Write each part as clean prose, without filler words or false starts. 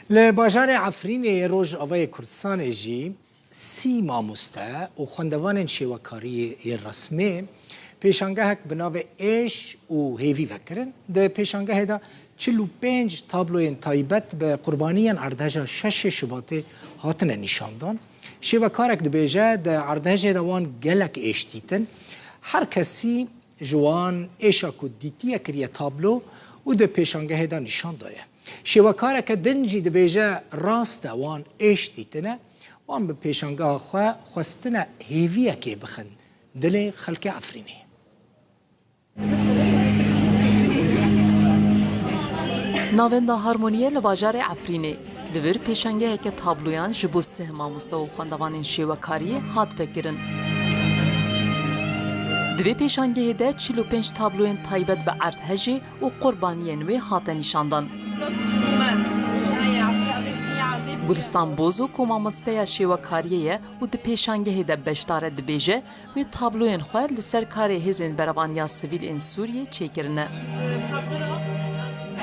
لباجار عفرین روج آوای کردستان جی سی ماموسته و خواندوان شیوکاری رسمی پیشانگهک بناو ایش و هیوی وکرن ده پیشانگه دا 45 تابلوین تایبت به قربانیان اردهجا 6 شباط هاتن نشاندان شیوکارک ده بیجه ده اردهجا دوان گلک ایشتیتن هر کسی جوان ایشا کد دیتیه کریه تابلو و ده پیشانگه دا نشان دایه شیوکارک دنجی ده بیجه راست وان ایشتیتنه وان به پیشانگه خواستنه هیویه که بخن دل خلق عفرینه ناوندا هارمونیه لباجار عفرینه لور پیشانگه که تابلویان جبو سه ماموسته و خواندوان شیوکاری هات فکرن دوی پیشانگه ده 45 تابلوین تایبت به ارتهجی و قربانیان وی هات نشاندان گلستان بوزو که ماموسته شیوکاریه و ده پیشانگه ده بشتاره ده بیجه و تابلوین خواه لسر کار هزین برابانیا سویل این سوریه چیکرنه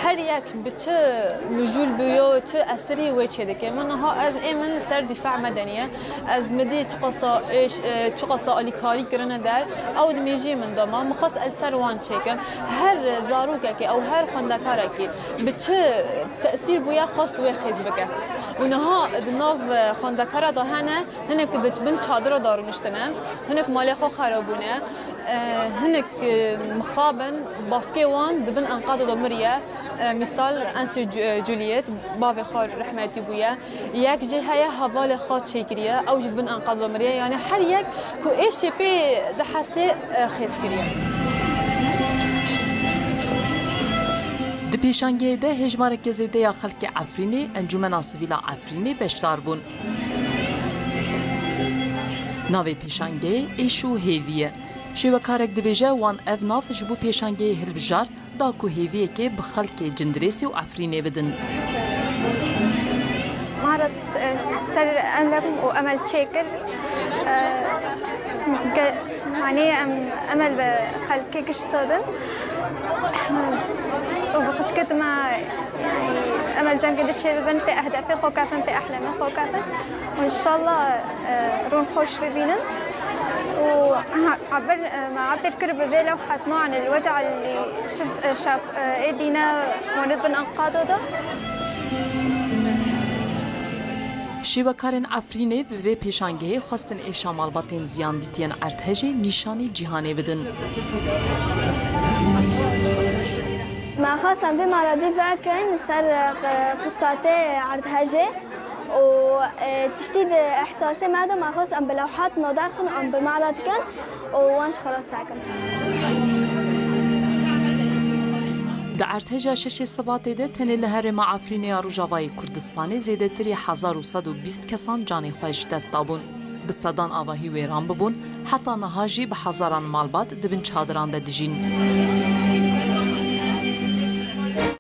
هر یک به چه مجول بیو چه اثری و چه دکه من ها از من سر دفاع مدنیه از مدی چه قصا آلیکاری کرنه در او دمیجی من دما مخص السر وان چکم هر زاروکه که او هر خندکاره که به چه تأثیر بویا خواست و خیز بکه اونها دناف خندکاره دهنه هنک دتبن چادر دارمشتنه هنک مالی خو خرابونه هنك مخابن باسكي وان دبن انقاض دمريه مثال انسي جولييت بابي خور رحمتي بويا ياك جي هيا حوالي خاط شيكريه او جدبن انقاض دمريه يعني هر يك كو ايش بي دحسي خيسكريه د پیشانگه ده هجمار کزیده یا خلق عفرینی انجمن سویلا عفرینی بشتار بون ناوی پیشانگه ایشو هیویه شیوکارک دبیجه وان اف ناف جبو پیشانگه هلبجارت دا کو هیویه که بخلق جندریسی و عفرینه بدن معرض سر أنلم وأمل شاكر يعني أمل بخلقي كشتادن وبقش كد ما يعني أمل جان قد تشببن في أهدافي خوكافن في أحلامي خوكافن وإن شاء الله رون خوش ببينن وعبر ما عبر كرب بيلا وحتنوع عن الوجع اللي شاف ايدينا مريض بالانقاض ده شیوکارن عفرینه به پیشانگه خواستن اشامال باتن زیان دیتین ارتهجه نشانی جهانی بدن ما خواستم به مرادی فکرین سر قصات ارتهجه وتشديد احساسي ماذا ما خص ام بلوحات نودار خن ام بمعرض كان وانش خلاص ساكن در ارتجا شش سبات ده تنه لهر معافرین روجاوای کردستان زیده تری 1120 کسان جانی خواهش دست دابون به صدان آواهی ویران ببون حتی نهاجی به هزاران مالبات دبن چادران ده دجین